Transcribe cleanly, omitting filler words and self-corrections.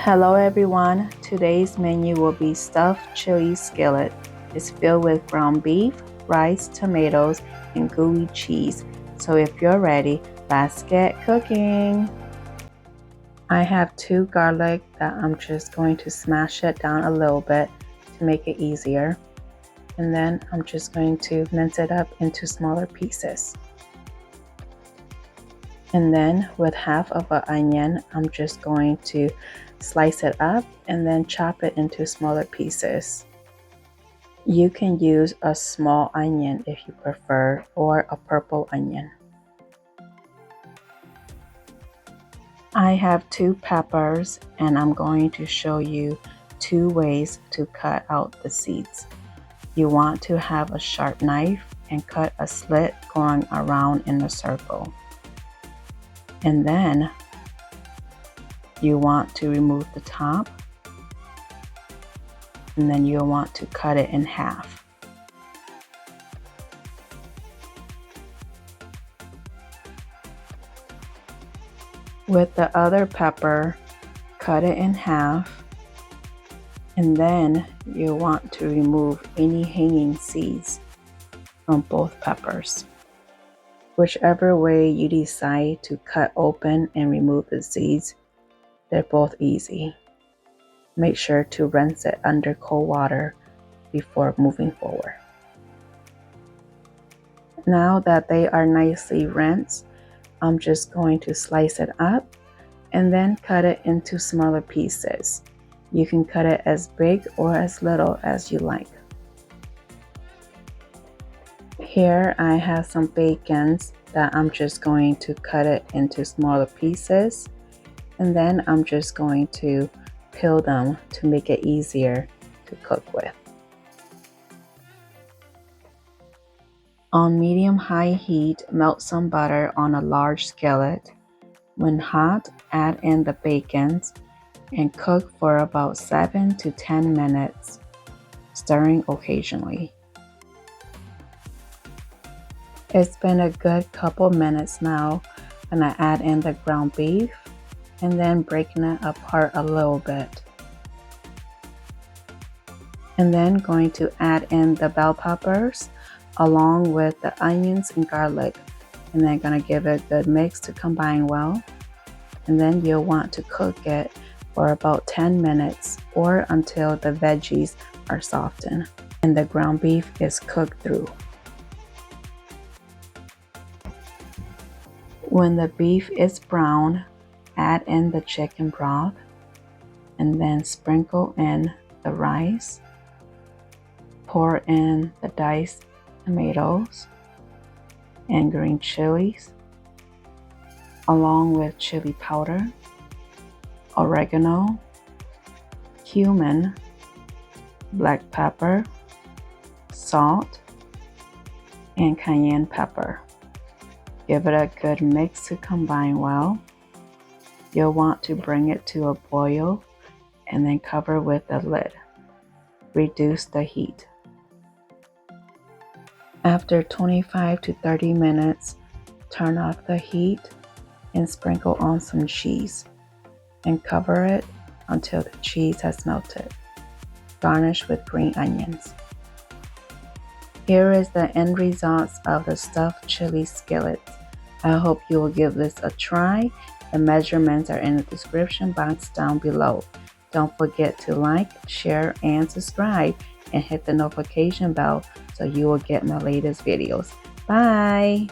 Hello everyone, today's menu will be stuffed chili skillet. It's filled with ground beef, rice, tomatoes, and gooey cheese. So if you're ready, let's get cooking. I have 2 garlic that I'm just going to smash it down a little bit to make it easier. And then I'm just going to mince it up into smaller pieces. And then with half of an onion, I'm just going to slice it up and then chop it into smaller pieces. You can use a small onion if you prefer, or a purple onion. I have 2 peppers and I'm going to show you 2 ways to cut out the seeds. You want to have a sharp knife and cut a slit going around in a circle. And then you want to remove the top, and then you'll want to cut it in half. With the other pepper, cut it in half, and then you want to remove any hanging seeds from both peppers. Whichever way you decide to cut open and remove the seeds, they're both easy. Make sure to rinse it under cold water before moving forward. Now that they are nicely rinsed, I'm just going to slice it up and then cut it into smaller pieces. You can cut it as big or as little as you like. Here I have some bacons that I'm just going to cut it into smaller pieces, and then I'm just going to peel them to make it easier to cook with. On medium-high heat, melt some butter on a large skillet. When hot, add in the bacons and cook for about 7 to 10 minutes, stirring occasionally. It's been a good couple minutes now, and I add in the ground beef and then breaking it apart a little bit. And then going to add in the bell peppers along with the onions and garlic, and then gonna give it a good mix to combine well. And then you'll want to cook it for about 10 minutes or until the veggies are softened and the ground beef is cooked through. When the beef is brown, add in the chicken broth and then sprinkle in the rice. Pour in the diced tomatoes and green chilies, along with chili powder, oregano, cumin, black pepper, salt, and cayenne pepper. Give it a good mix to combine well. You'll want to bring it to a boil and then cover with a lid. Reduce the heat. After 25 to 30 minutes, turn off the heat and sprinkle on some cheese and cover it until the cheese has melted. Garnish with green onions. Here is the end results of the stuffed chili skillet. I hope you will give this a try. The measurements are in the description box down below. Don't forget to like, share, and subscribe, and hit the notification bell so you will get my latest videos. Bye!